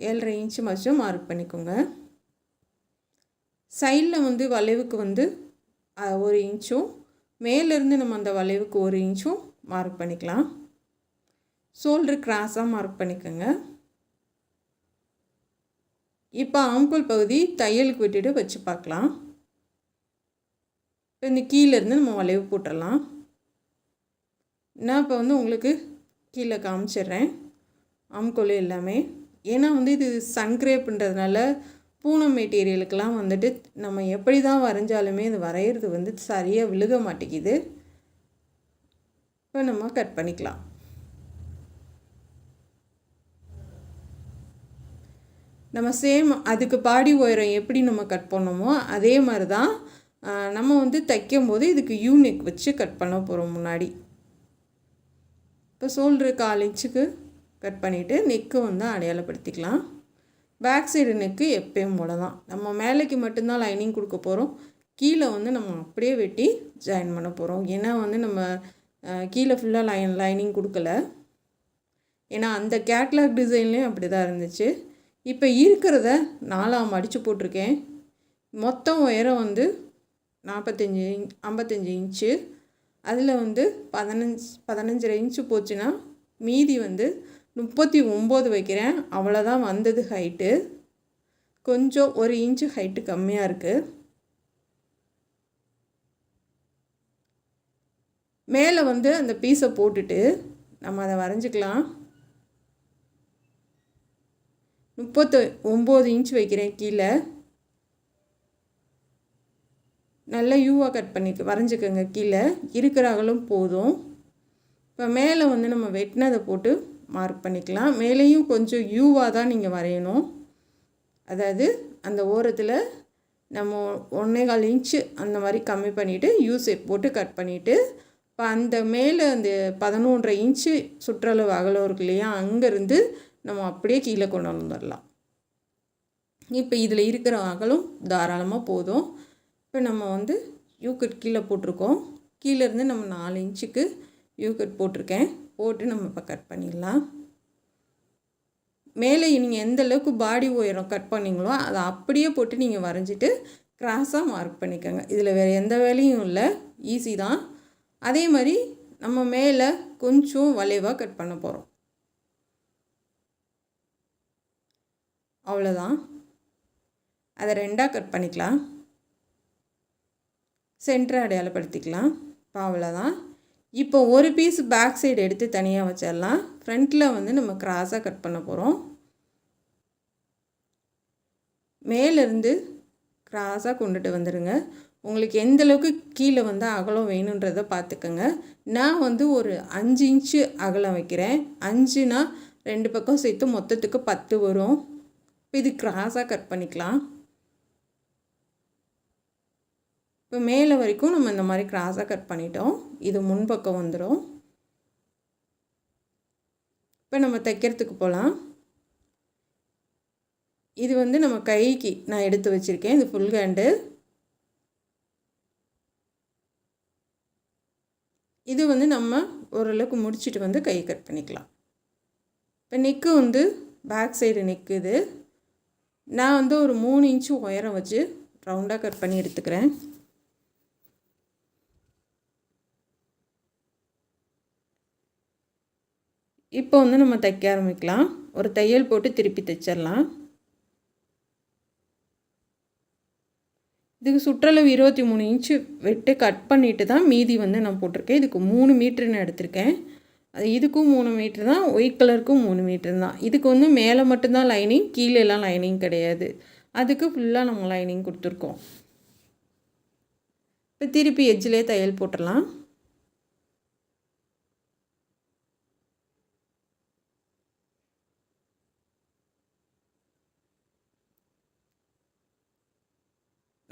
7.5 இன்ச்சு மட்டும் மார்க் பண்ணிக்கோங்க. சைடில் வந்து வளைவுக்கு வந்து 1 இன்ச்சும், மேலேருந்து நம்ம அந்த வளைவுக்கு 1 இன்ச்சும் மார்க் பண்ணிக்கலாம். ஷோல்டர் கிராஸாக மார்க் பண்ணிக்கோங்க. இப்போ ஆம்கோல் பகுதி தையலுக்கு விட்டுட்டு வச்சு பார்க்கலாம். இப்போ இந்த கீழேருந்து நம்ம வளைவு போட்டுடலாம். நான் இப்போ வந்து உங்களுக்கு கீழே காமிச்சிடுறேன் ஆம்கோல் எல்லாமே. ஏன்னா வந்து இது சன்கிரேப்புன்றதுனால பூனம் மெட்டீரியலுக்கெல்லாம் வந்துட்டு நம்ம எப்படி தான் வரைஞ்சாலுமே இது வரைகிறது வந்து சரியாக விழுக மாட்டேங்குது. இப்போ நம்ம கட் பண்ணிக்கலாம். நம்ம சேம் அதுக்கு பாடி உயரம் எப்படி நம்ம கட் பண்ணோமோ அதே மாதிரி தான் நம்ம வந்து தைக்கும்போது இதுக்கு யூனிக் வச்சு கட் பண்ண போகிறோம் முன்னாடி. இப்போ ஷோல்டரு 1/4 இன்ச்சுக்கு கட் பண்ணிவிட்டு நெக்கு வந்து அடையாளப்படுத்திக்கலாம். பேக் சைடு நெக்கு எப்பயும் போல தான். நம்ம மேலேக்கு மட்டும்தான் லைனிங் கொடுக்க போகிறோம். கீழே வந்து நம்ம அப்படியே வெட்டி ஜாயின் பண்ண போகிறோம். ஏன்னா வந்து நம்ம கீழே ஃபுல்லாக லைனிங் கொடுக்கல. ஏன்னா அந்த கேட்லாக் டிசைன்லேயும் அப்படி தான் இருந்துச்சு. இப்போ இருக்கிறத 4ஆக மடித்து போட்டிருக்கேன். மொத்தம் உயரம் வந்து 55 இன்ச்சு. அதில் வந்து 15 இன்ச்சு போச்சுன்னா மீதி வந்து 39 வைக்கிறேன். அவ்வளோதான் வந்தது ஹைட்டு. கொஞ்சம் 1 இன்ச்சு ஹைட்டு கம்மியாக இருக்குது. மேலே வந்து அந்த பீஸை போட்டுட்டு நம்ம அதை வரைஞ்சிக்கலாம். 39 இன்ச் வைக்கிறேன் கீழே. நல்லா யூவாக கட் பண்ணி வரைஞ்சிக்கோங்க. கீழே இருக்கிற அகலும் போதும். இப்போ மேலே வந்து நம்ம வெட்டினதை போட்டு மார்க் பண்ணிக்கலாம். மேலேயும் கொஞ்சம் யூவாக தான் நீங்கள் வரையணும். அதாவது அந்த ஓரத்தில் நம்ம 1.25 இன்ச்சு அந்த மாதிரி கம்மி பண்ணிவிட்டு யூசேப் போட்டு கட் பண்ணிவிட்டு இப்போ அந்த மேலே அந்த 11.5 இன்ச்சு சுற்றளவு அகலம் இருக்கு இல்லையா, அங்கேருந்து நம்ம அப்படியே கீழே கொண்டு வந்துடலாம். இப்போ இதில் இருக்கிற அகலம் தாராளமாக போதும். இப்போ நம்ம வந்து யூகட் கீழே போட்டிருக்கோம். கீழேருந்து நம்ம 4 இன்ச்சுக்கு யூகட் போட்டிருக்கேன். போட்டு நம்ம இப்போ கட் பண்ணிடலாம். மேலே நீங்கள் எந்த அளவுக்கு பாடி உயரம் கட் பண்ணிங்களோ அதை அப்படியே போட்டு நீங்கள் வரைஞ்சிட்டு கிராஸாக மார்க் பண்ணிக்கோங்க. இதில் வேறு எந்த வேலையும் இல்லை, ஈஸி தான். அதே மாதிரி நம்ம மேலே கொஞ்சம் வளைவாக கட் பண்ண போகிறோம். அவ்வளோதான். அதை 2ஆக கட் பண்ணிக்கலாம். சென்டரை அடையாளப்படுத்திக்கலாம். இப்போ அவ்வளோதான். இப்போ ஒரு பீஸ் பேக் சைடு எடுத்து தனியாக வச்சிடலாம். ஃப்ரண்ட்டில் வந்து நம்ம கிராஸாக கட் பண்ண போகிறோம். மேலேருந்து கிராஸாக கொண்டுட்டு வந்துடுங்க. உங்களுக்கு எந்த அளவுக்கு கீழே வந்து அகலம் வேணுன்றதை பார்த்துக்கோங்க. நான் வந்து ஒரு 5 இன்ச்சு அகலம் வைக்கிறேன். 5னா 2 பக்கம் சேர்த்து மொத்தத்துக்கு 10 வரும். இப்போ இது கிராஸாக கட் பண்ணிக்கலாம். இப்போ மேலே வரைக்கும் நம்ம இந்த மாதிரி கிராஸாக கட் பண்ணிட்டோம். இது முன்பக்கம் வந்துடும். இப்போ நம்ம தைக்கிறதுக்கு போகலாம். இது வந்து நம்ம கைக்கு நான் எடுத்து வச்சுருக்கேன். இது ஃபுல் ஹேண்டு. இது வந்து நம்ம ஓரளவுக்கு முடிச்சுட்டு வந்து கை கட் பண்ணிக்கலாம். இப்போ நெக்கு வந்து பேக் சைடு நெக்கு. இது நான் வந்து ஒரு 3 இன்ச்சு உயரம் வச்சு ரவுண்டாக கட் பண்ணி எடுத்துக்கிறேன். இப்போ வந்து நம்ம தைக்க ஆரம்பிக்கலாம். ஒரு தையல் போட்டு திருப்பி தைச்சிடலாம். இதுக்கு சுற்றளவு 23 இன்ச்சு வெட்டு கட் பண்ணிவிட்டு தான் மீதி வந்து நான் போட்டிருக்கேன். இதுக்கு 3 மீட்டர்னு எடுத்திருக்கேன். அது இதுக்கும் 3 மீட்டர் தான், ஒயிட் கலருக்கும் 3 மீட்டர் தான். இதுக்கு வந்து மேலே மட்டும்தான் லைனிங், கீழெல்லாம் லைனிங் கிடையாது. அதுக்கு ஃபுல்லாக நம்ம லைனிங் கொடுத்துருக்கோம். இப்போ திருப்பி எட்ஜிலே தையல் போட்டுடலாம்.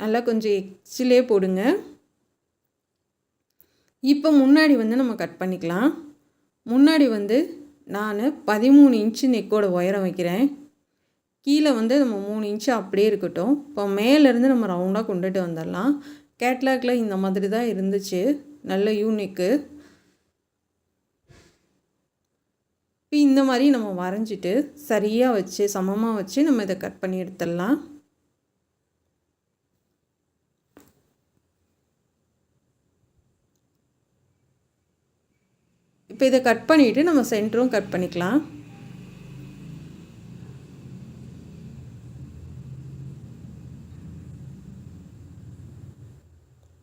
நல்லா கொஞ்சம் எக்ஸிலே போடுங்க. இப்போ முன்னாடி வந்து நம்ம கட் பண்ணிக்கலாம். முன்னாடி வந்து நான் 13 இன்ச்சு நெக்கோட உயரம் வைக்கிறேன். கீழே வந்து நம்ம 3 இன்ச்சு அப்படியே இருக்கட்டும். இப்போ மேலேருந்து நம்ம ரவுண்டாக கொண்டுட்டு வந்துடலாம். கேட்லாகில் இந்த மாதிரி தான் இருந்துச்சு, நல்ல யூனிக்கு. இப்போ இந்த மாதிரி நம்ம வரைஞ்சிட்டு சரியாக வச்சு சமமாக வச்சு நம்ம இதை கட் பண்ணி எடுத்துடலாம். இப்போ இதை கட் பண்ணிவிட்டு நம்ம சென்டரும் கட் பண்ணிக்கலாம்.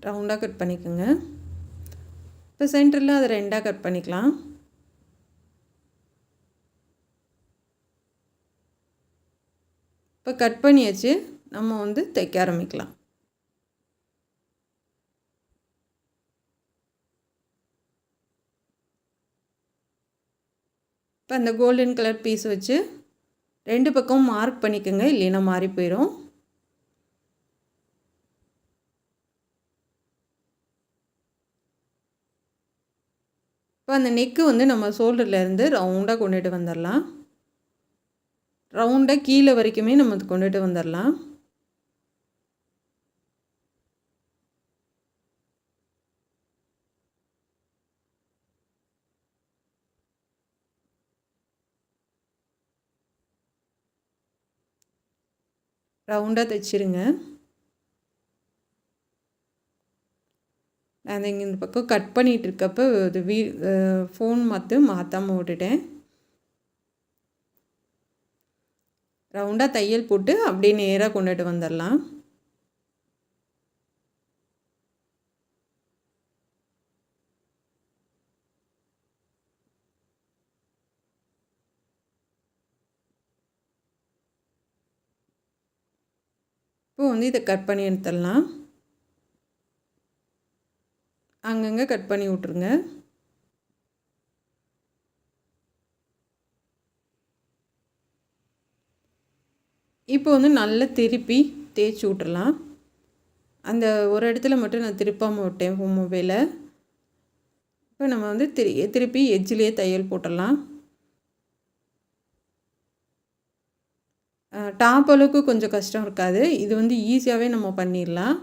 ரவுண்டாக கட் பண்ணிக்கோங்க. இப்போ சென்டரில் அதை 2ஆக கட் பண்ணிக்கலாம். இப்போ கட் பண்ணியாச்சு. நம்ம வந்து தைக்க ஆரம்பிக்கலாம். இப்போ அந்த கோல்டன் கலர் பீஸ் வச்சு 2 பக்கம் மார்க் பண்ணிக்கோங்க, இல்லைன்னா மாறி போயிடும். இப்போ அந்த நெக்கு வந்து நம்ம ஷோல்டர்லேருந்து ரவுண்டாக கொண்டுட்டு வந்துடலாம். ரவுண்டாக கீழே வரைக்குமே நம்ம கொண்டுட்டு வந்துடலாம். ரவுண்டாக தைச்சிருங்க. நான் இங்கே இந்த பக்கம் கட் பண்ணிகிட்டு இருக்கப்போ இது ஃபோன் மாற்றாமல் விட்டுட்டேன். ரவுண்டாக தையல் போட்டு அப்படியே நேராக கொண்டுட்டு வந்துடலாம். இப்போ வந்து இதை கட் பண்ணி எடுத்துடலாம். அங்கங்கே கட் பண்ணி விட்ருங்க. இப்போ வந்து நல்லா திருப்பி தேய்ச்சி விட்றலாம். அந்த ஒரு இடத்துல மட்டும் நான் திருப்பாமல் விட்டேன் மொபைலை. இப்போ நம்ம வந்து திருப்பி எட்ஜிலேயே தையல் போட்டுடலாம். டாப் அளவுக்கு கொஞ்சம் கஷ்டம் இருக்காது. இது வந்து ஈஸியாகவே நம்ம பண்ணிடலாம்.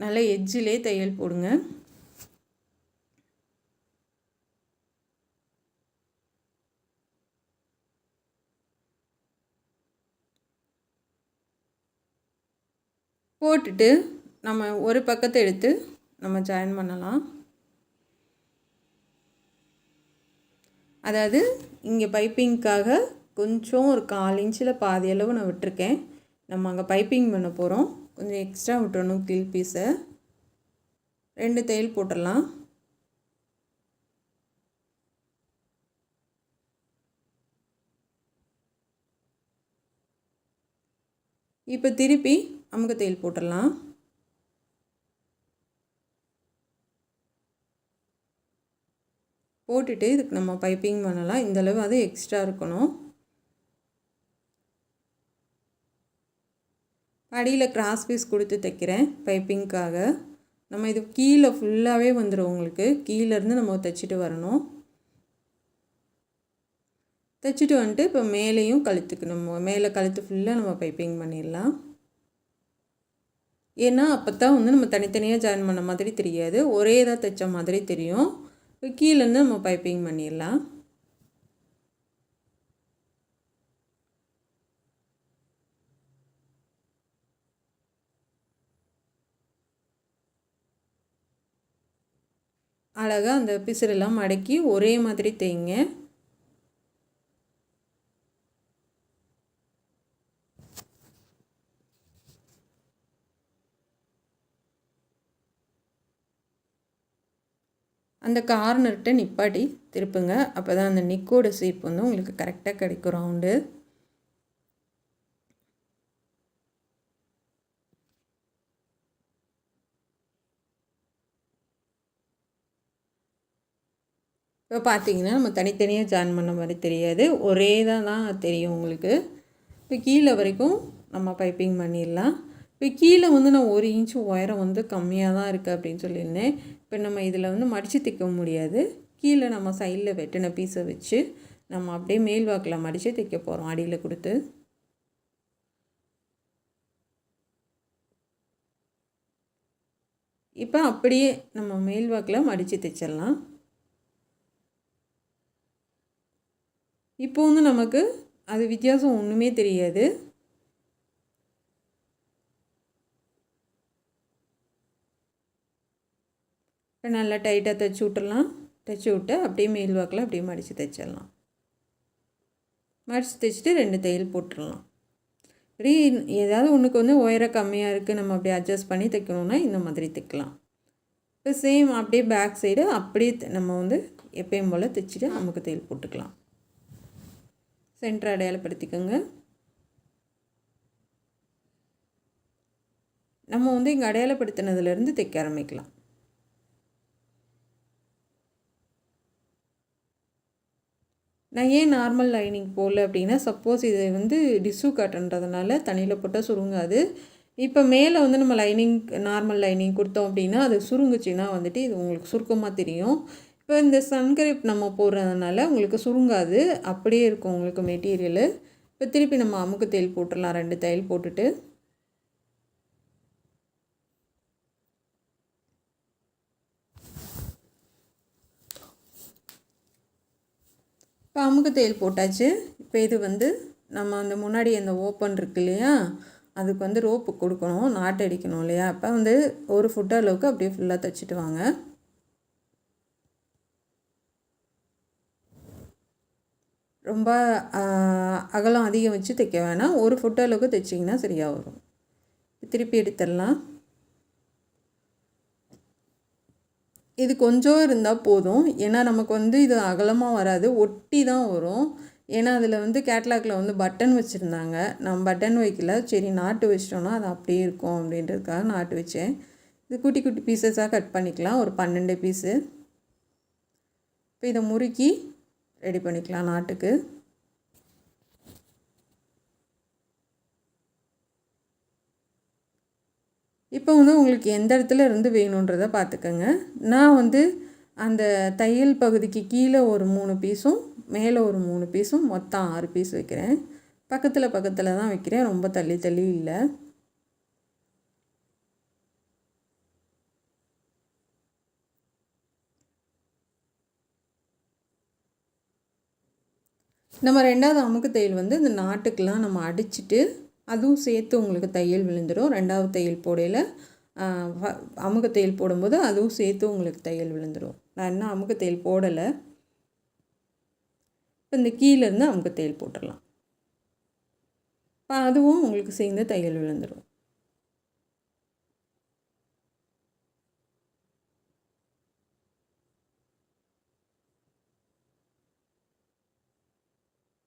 நல்லா எட்ஜிலே தையல் போடுங்க. போட்டுட்டு நம்ம ஒரு பக்கத்தை எடுத்து நம்ம ஜாயின் பண்ணலாம். அதாவது இங்கே பைப்பிங்க்காக கொஞ்சம் ஒரு 1/4 இன்ச்சில் பாதி அளவு நான் விட்டுருக்கேன். நம்ம அங்கே பைப்பிங் பண்ண போகிறோம். கொஞ்சம் எக்ஸ்ட்ரா விட்டுறணும் கீழ் பீஸை. 2 தையல் போட்டுடலாம். இப்போ திருப்பி அமுக்கு தையல் போட்டுடலாம். போட்டுட்டு இதுக்கு நம்ம பைப்பிங் பண்ணலாம். இந்தளவு அது எக்ஸ்ட்ரா இருக்கணும். அடியில் கிராஸ் பீஸ் கொடுத்து தைக்கிறேன் பைப்பிங்க்காக. நம்ம இது கீழே ஃபுல்லாகவே வந்துடும். உங்களுக்கு கீழேருந்து நம்ம தைச்சிட்டு வரணும். தைச்சிட்டு வந்துட்டு இப்போ மேலேயும் கழுத்துக்கு நம்ம மேலே கழுத்து ஃபுல்லாக நம்ம பைப்பிங் பண்ணிடலாம். ஏன்னா அப்போ தான் வந்து நம்ம தனித்தனியாக ஜாயின் பண்ண மாதிரி தெரியாது, ஒரே இதாக தைச்ச மாதிரி தெரியும். இப்போ கீழேருந்து நம்ம பைப்பிங் பண்ணிடலாம். அழகாக அந்த பிசுறெல்லாம் மடக்கி ஒரே மாதிரி தைங்க. அந்த கார்னர்கிட்ட நிப்பாட்டி திருப்புங்க. அப்போ தான் அந்த நெக்கோட ஷேப் வந்து உங்களுக்கு கரெக்டாக கிடைக்கும் ரவுண்டு. இப்போ பார்த்தீங்கன்னா நம்ம தனித்தனியாக ஜாயின் பண்ண மாதிரி தெரியாது, ஒரே தான் தெரியும் உங்களுக்கு. இப்போ கீழே வரைக்கும் நம்ம பைப்பிங் பண்ணிடலாம். இப்போ கீழே வந்து நான் 1 இன்ச்சு உயரம் வந்து கம்மியாக தான் இருக்குது அப்படின்னு சொல்லியிருந்தேன். இப்போ நம்ம இதில் வந்து மடித்து தைக்க முடியாது. கீழே நம்ம சைடில் வெட்டின பீஸை வச்சு நம்ம அப்படியே மேல் வாக்கில் மடித்து தைக்க போகிறோம் அடியில் கொடுத்து. இப்போ அப்படியே நம்ம மேல் வாக்கில் மடித்து தைச்சிடலாம். இப்போ வந்து நமக்கு அது வித்தியாசம் ஒன்றுமே தெரியாது. இப்போ நல்லா டைட்டாக தைச்சி விட்டுடலாம். தைச்சி விட்டு அப்படியே மேல் வாக்கில் அப்படியே மடித்து தைச்சிடலாம். மடித்து தைச்சிட்டு 2 தையல் போட்டுடலாம். இப்படி ஏதாவது ஒன்றுக்கு வந்து உயரம் கம்மியாக இருக்குது, நம்ம அப்படி அட்ஜஸ்ட் பண்ணி தைக்கணுன்னா இந்த மாதிரி தைக்கலாம். இப்போ சேம் அப்படியே பேக் சைடு அப்படியே நம்ம வந்து எப்பயும் போல் தைச்சிட்டு அமுக்கு தையல் போட்டுக்கலாம். சென்டர் அடையாளப்படுத்திக்கோங்க. நம்ம வந்து இங்கே அடையாளப்படுத்தினதுலேருந்து தைக்க ஆரம்பிக்கலாம். நான் ஏன் நார்மல் லைனிங் போடல அப்படின்னா, சப்போஸ் இது வந்து டிஷ்யூ காட்டன்றதுனால தண்ணியில் போட்டால் சுருங்காது. இப்போ மேலே வந்து நம்ம நார்மல் லைனிங் கொடுத்தோம் அப்படின்னா அது சுருங்குச்சின்னா வந்துட்டு இது உங்களுக்கு சுருக்கமாக தெரியும். இப்போ இந்த சன்கிரிப் நம்ம போடுறதுனால உங்களுக்கு சுருங்காது, அப்படியே இருக்கும் உங்களுக்கு மெட்டீரியலு. இப்போ திருப்பி நம்ம அமுக்கு தையல் போட்டுடலாம். 2 தையல் போட்டுட்டு இப்போ அமுக்கு தையல் போட்டாச்சு. இப்போ இது வந்து நம்ம அந்த முன்னாடி அந்த ஓப்பன் இருக்கு இல்லையா, அதுக்கு வந்து ரோப்பு கொடுக்கணும், நாட்டு அடிக்கணும் இல்லையா. அப்போ வந்து 1 ஃபுட் அளவுக்கு அப்படியே ஃபுல்லாக தைச்சிட்டு வாங்க. ரொம்ப அகலம் அதிகம் வச்சு தைக்க வேணாம், 1 ஃபுட் அளவுக்கு தைச்சிங்கன்னா சரியாக வரும். திருப்பி எடுத்துடலாம். இது கொஞ்சம் இருந்தால் போதும், ஏன்னா நமக்கு வந்து இது அகலமாக வராது, ஒட்டி தான் வரும். ஏன்னா அதில் வந்து கேட்லாகில் வந்து பட்டன் வச்சுருந்தாங்க, நான் பட்டன் வைக்கல, சரி நாட்டு வச்சிட்டோன்னா அது அப்படியே இருக்கும் அப்படின்றதுக்காக நாட்டு வச்சேன். இது குட்டி குட்டி பீசஸாக கட் பண்ணிக்கலாம், ஒரு 12 பீஸு. இப்போ இதை முறுக்கி ரெடி பண்ணிக்கலாம் நாட்டுக்கு. இப்போ வந்து உங்களுக்கு எந்த இடத்துல இருந்து வேணுன்றதை பார்த்துக்கோங்க. நான் வந்து அந்த தையல் பகுதிக்கு கீழே ஒரு 3 பீஸும் மேலே ஒரு 3 பீஸும் மொத்தம் 6 பீஸ் வைக்கிறேன். பக்கத்தில் பக்கத்தில் தான் வைக்கிறேன், ரொம்ப தள்ளி தள்ளி இல்லை. நம்ம 2வது அமுக்கு தையல் வந்து இந்த நாட்டுக்கெலாம் நம்ம அடிச்சுட்டு அதுவும் சேர்த்து உங்களுக்கு தையல் விழுந்துடும். 2வது தையல் போடையில் அமுக்கு தையல் போடும்போது அதுவும் சேர்த்து உங்களுக்கு தையல் விழுந்துடும். நான் இன்னும் அமுக்கு தையல் போடலை. இப்போ இந்த கீழேருந்து அமுக்கு தையல் போட்டுடலாம். இப்போ அதுவும் உங்களுக்கு சேர்ந்து தையல் விழுந்துடும்.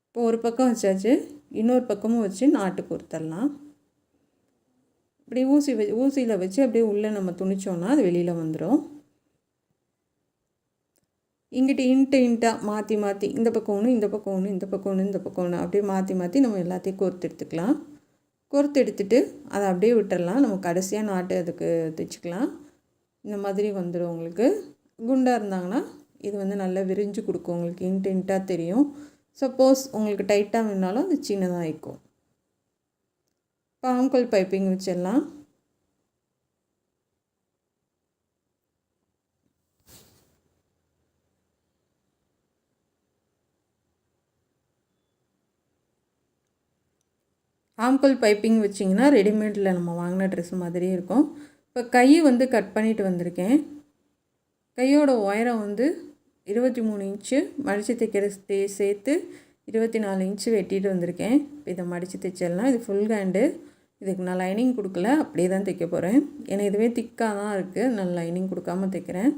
இப்போ ஒரு பக்கம் வச்சாச்சு, இன்னொரு பக்கமும் வச்சு நாட்டு கொடுத்துடலாம். இப்படி ஊசியில் வச்சு அப்படியே உள்ளே நம்ம துணிச்சோன்னா அது வெளியில் வந்துடும். இங்கிட்ட இன்ட்டாக மாற்றி மாற்றி இந்த பக்கம் ஒன்று, இந்த பக்கம் ஒன்று, இந்த பக்கம் ஒன்று, இந்த பக்கம் ஒன்று, அப்படியே மாற்றி மாற்றி நம்ம எல்லாத்தையும் கோர்த்து எடுத்துக்கலாம். கோர்த்து எடுத்துகிட்டு அதை அப்படியே விட்டுடலாம். நம்ம கடைசியாக நாட்டு அதுக்கு தைச்சிக்கலாம். இந்த மாதிரி வந்துடும். உங்களுக்கு குண்டாக இருந்தாங்கன்னா இது வந்து நல்லா விரிஞ்சு கொடுக்கும், உங்களுக்கு இன்ட்டாக தெரியும். சப்போஸ் உங்களுக்கு டைட்டாக வேணாலும் அது சின்னதாக ஆகிக்கும். ஆம்கோல் பைப்பிங் வச்சிடலாம். ஆம்கோல் பைப்பிங் வச்சிங்கன்னா ரெடிமேடில் நம்ம வாங்கின ட்ரெஸ் மாதிரியே இருக்கும். இப்போ கை வந்து கட் பண்ணிவிட்டு வந்திருக்கேன். கையோட உயரம் வந்து 23 இன்ச்சு, மடித்து தைக்கிற சேர்த்து 24 இன்ச்சு வெட்டிட்டு வந்திருக்கேன். இப்போ இதை மடித்து தைச்சிடலாம். இது ஃபுல் ஹேண்டு. இதுக்கு நான் லைனிங் கொடுக்கல, அப்படியே தான் தைக்க போகிறேன். ஏன்னா இதுவே திக்காக தான் இருக்குது, நான் லைனிங் கொடுக்காமல் தைக்கிறேன்.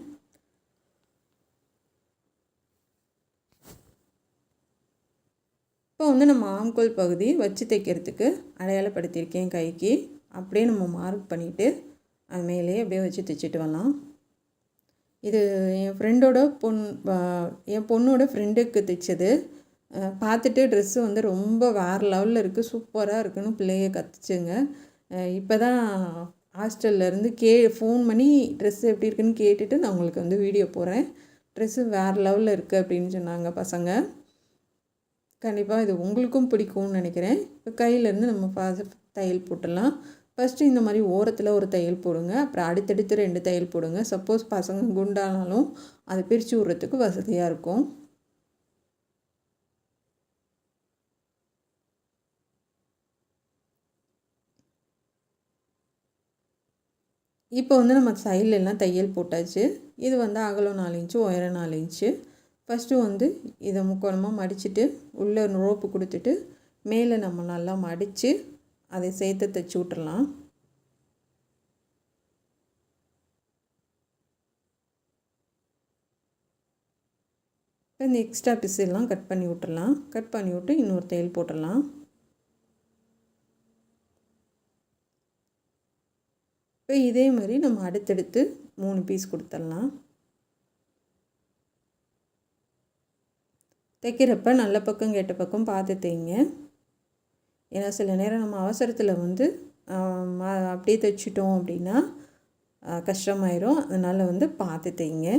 இப்போ வந்து நம்ம ஆம்கோல் பகுதி வச்சு தைக்கிறதுக்கு அடையாளப்படுத்தியிருக்கேன் கைக்கு. அப்படியே நம்ம மார்க் பண்ணிவிட்டு அது மேலேயே அப்படியே வச்சு தைச்சிட்டு வரலாம். இது என் பொண்ணோட ஃப்ரெண்டுக்கு தைச்சது. பார்த்துட்டு ட்ரெஸ்ஸு வந்து ரொம்ப வேறு லெவலில் இருக்குது, சூப்பராக இருக்குதுன்னு பிள்ளைய கற்றுச்சுங்க. இப்போ தான் ஹாஸ்டல்லேருந்து ஃபோன் பண்ணி ட்ரெஸ்ஸு எப்படி இருக்குதுன்னு கேட்டுட்டு நான் உங்களுக்கு வந்து வீடியோ போடுறேன். ட்ரெஸ்ஸு வேறு லெவலில் இருக்குது அப்படின்னு சொன்னாங்க பசங்க. கண்டிப்பாக இது உங்களுக்கும் பிடிக்கும்னு நினைக்கிறேன். இப்போ கையிலேருந்து நம்ம தையல் போட்டுடலாம். ஃபஸ்ட்டு இந்த மாதிரி ஓரத்தில் ஒரு தையல் போடுங்க, அப்புறம் அடுத்தடுத்து 2 தையல் போடுங்க. சப்போஸ் பசங்க குண்டானாலும் அதை பிரித்து விட்றதுக்கு வசதியாக இருக்கும். இப்போ வந்து நம்ம சைட்லெலாம் தையல் போட்டாச்சு. இது வந்து அகலம் 4 இன்ச்சு, உயரம் 4 இன்ச்சு. ஃபஸ்ட்டு வந்து இதை முக்கோணமாக மடிச்சுட்டு உள்ளே ரோப்பு கொடுத்துட்டு மேலே நம்ம நல்லா மடித்து அதை சேர்த்து தைச்சி விட்டுறலாம். இப்போ இந்த எக்ஸ்ட்ரா பீஸெல்லாம் கட் பண்ணி விட்டுறலாம். கட் பண்ணி விட்டு இன்னொரு தையல் போட்டுடலாம். இப்போ இதே மாதிரி நம்ம அடுத்தடுத்து 3 பீஸ் கொடுத்துடலாம். தைக்கிறப்ப நல்ல பக்கம் கெட்ட பக்கம் பார்த்து தைங்க. ஏன்னா சில நேரம் நம்ம அவசரத்தில் வந்து அப்படியே தைச்சிட்டோம் அப்படின்னா கஷ்டமாயிரும். அதனால் வந்து பார்த்து தைங்க.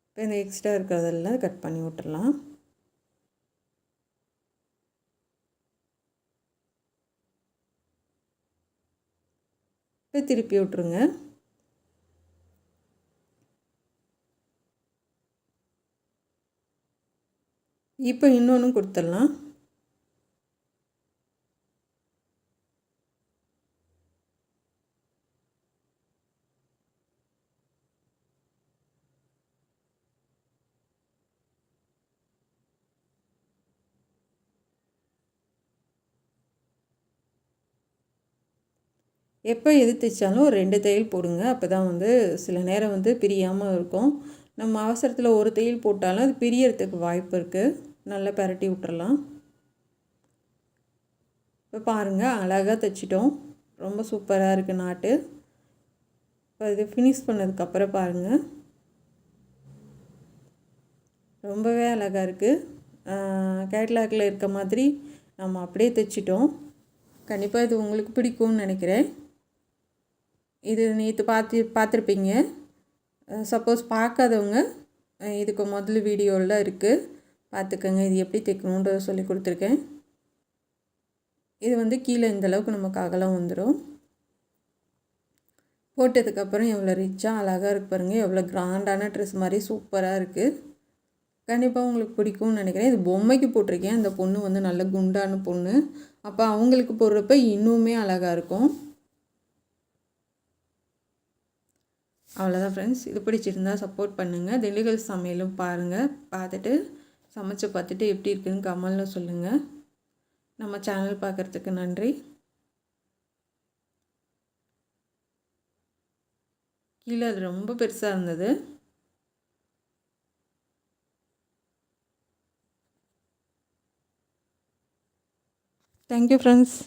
இப்போ இந்த எக்ஸ்ட்ரா இருக்கிறதெல்லாம் கட் பண்ணி விட்டுறலாம். இப்போ திருப்பி விட்ருங்க. இப்போ இன்னொன்று கொடுத்துடலாம். எப்போ எது தைச்சாலும் ஒரு 2 தையல் போடுங்க. அப்போ தான் வந்து சில நேரம் வந்து பிரியாமல் இருக்கும். நம்ம அவசரத்தில் ஒரு தையல் போட்டாலும் அது பிரியறதுக்கு வாய்ப்பு இருக்குது. நல்லா பரட்டி விட்டுறலாம். இப்போ பாருங்கள், அழகாக தைச்சிட்டோம். ரொம்ப சூப்பராக இருக்குது நாட்டு. இப்போ இது ஃபினிஷ் பண்ணதுக்கப்புறம் பாருங்கள், ரொம்பவே அழகாக இருக்குது. கேட்லாகில் இருக்க மாதிரி நம்ம அப்படியே தைச்சிட்டோம். கண்டிப்பாக இது உங்களுக்கு பிடிக்கும்னு நினைக்கிறேன். இது நேற்று பார்த்துருப்பீங்க. சப்போஸ் பார்க்காதவங்க இதுக்கு முதல்ல வீடியோவில் இருக்குது, பார்த்துக்கோங்க. இது எப்படி தைக்கணுன்றதை சொல்லி கொடுத்துருக்கேன். இது வந்து கீழே இந்தளவுக்கு நமக்கு அகலம் வந்துடும். போட்டதுக்கப்புறம் எவ்வளோ ரிச்சாக அழகாக இருக்கு பாருங்கள். எவ்வளோ கிராண்டான ட்ரெஸ் மாதிரி சூப்பராக இருக்குது. கண்டிப்பாக உங்களுக்கு பிடிக்கும்னு நினைக்கிறேன். இது பொம்மைக்கு போட்டிருக்கேன். அந்த பொண்ணு வந்து நல்ல குண்டான பொண்ணு. அப்போ அவங்களுக்கு போடுறப்ப இன்னுமே அழகாக இருக்கும். அவ்வளோதான் ஃப்ரெண்ட்ஸ். இது பிடிச்சிருந்தா சப்போர்ட் பண்ணுங்கள். திண்டுக்கல் சமையலும் பாருங்கள். பார்த்துட்டு சமைச்சு பார்த்துட்டு எப்படி இருக்குதுன்னு கமெண்டில் சொல்லுங்கள். நம்ம சேனல் பார்க்குறதுக்கு நன்றி. கீழே அது ரொம்ப பெருசாக இருந்தது. Thank you friends.